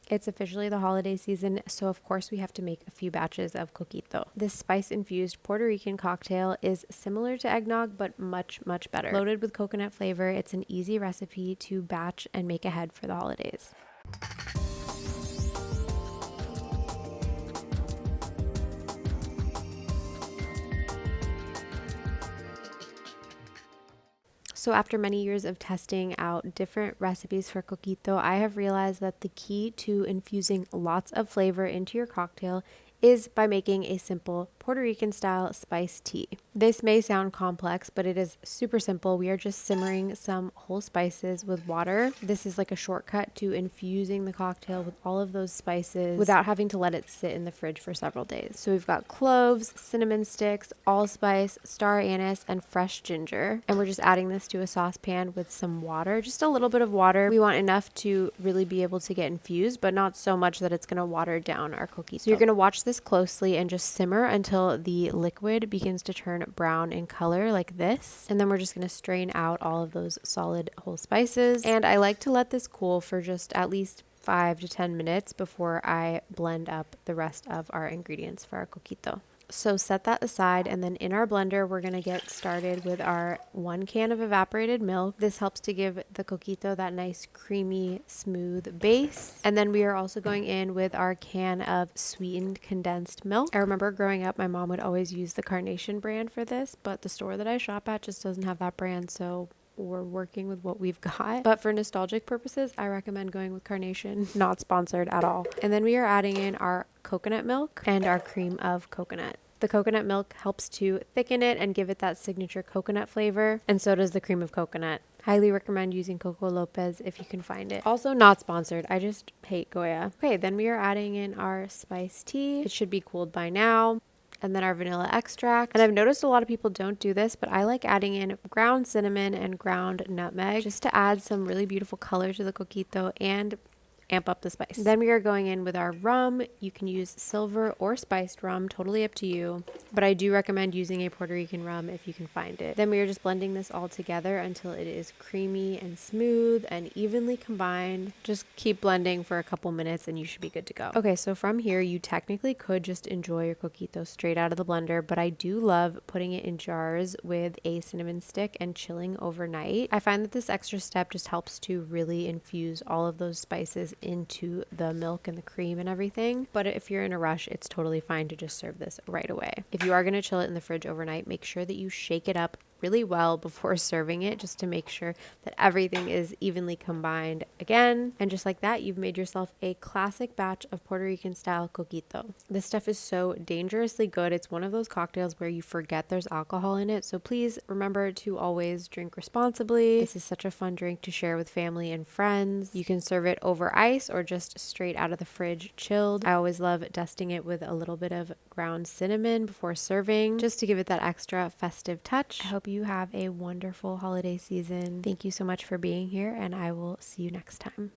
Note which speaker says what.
Speaker 1: It's officially the holiday season, so of course we have to make a few batches of coquito. This spice-infused Puerto Rican cocktail is similar to eggnog, but much, much better. Loaded with coconut flavor, it's an easy recipe to batch and make ahead for the holidays. So after many years of testing out different recipes for coquito, I have realized that the key to infusing lots of flavor into your cocktail is by making a simple Puerto Rican style spiced tea. This may sound complex, but it is super simple. We are just simmering some whole spices with water. This is like a shortcut to infusing the cocktail with all of those spices without having to let it sit in the fridge for several days. So we've got cloves, cinnamon sticks, allspice, star anise, and fresh ginger. And we're just adding this to a saucepan with some water, just a little bit of water. We want enough to really be able to get infused, but not so much that it's going to water down our coquito. So you're going to watch this closely and just simmer until the liquid begins to turn brown in color like this. And then we're just going to strain out all of those solid whole spices. And I like to let this cool for just at least 5 to 10 minutes before I blend up the rest of our ingredients for our coquito. So set that aside, and then in our blender, we're going to get started with our 1 can of evaporated milk. This helps to give the coquito that nice creamy, smooth base. And then we are also going in with our can of sweetened condensed milk. I remember growing up, my mom would always use the Carnation brand for this, but the store that I shop at just doesn't have that brand, so we're working with what we've got. But for nostalgic purposes, I recommend going with Carnation. Not sponsored at all. And then we are adding in our coconut milk and our cream of coconut. The coconut milk helps to thicken it and give it that signature coconut flavor, and so does the cream of coconut. Highly recommend using Coco Lopez if you can find it. Also not sponsored. I just hate Goya. Okay, then we are adding in our spiced tea. It should be cooled by now. And then our vanilla extract. And I've noticed a lot of people don't do this, but I like adding in ground cinnamon and ground nutmeg just to add some really beautiful color to the coquito and amp up the spice. Then we are going in with our rum. You can use silver or spiced rum, totally up to you, but I do recommend using a Puerto Rican rum if you can find it. Then we are just blending this all together until it is creamy and smooth and evenly combined. Just keep blending for a couple minutes and you should be good to go. Okay, so from here you technically could just enjoy your coquito straight out of the blender, but I do love putting it in jars with a cinnamon stick and chilling overnight. I find that this extra step just helps to really infuse all of those spices into the milk and the cream and everything. But if you're in a rush, it's totally fine to just serve this right away. If you are going to chill it in the fridge overnight, make sure that you shake it up really well before serving it, just to make sure that everything is evenly combined again. And just like that, you've made yourself a classic batch of Puerto Rican style coquito. This stuff is so dangerously good. It's one of those cocktails where you forget there's alcohol in it, so please remember to always drink responsibly. This is such a fun drink to share with family and friends. You can serve it over ice or just straight out of the fridge chilled. I always love dusting it with a little bit of ground cinnamon before serving, just to give it that extra festive touch. I hope you have a wonderful holiday season. Thank you so much for being here, and I will see you next time.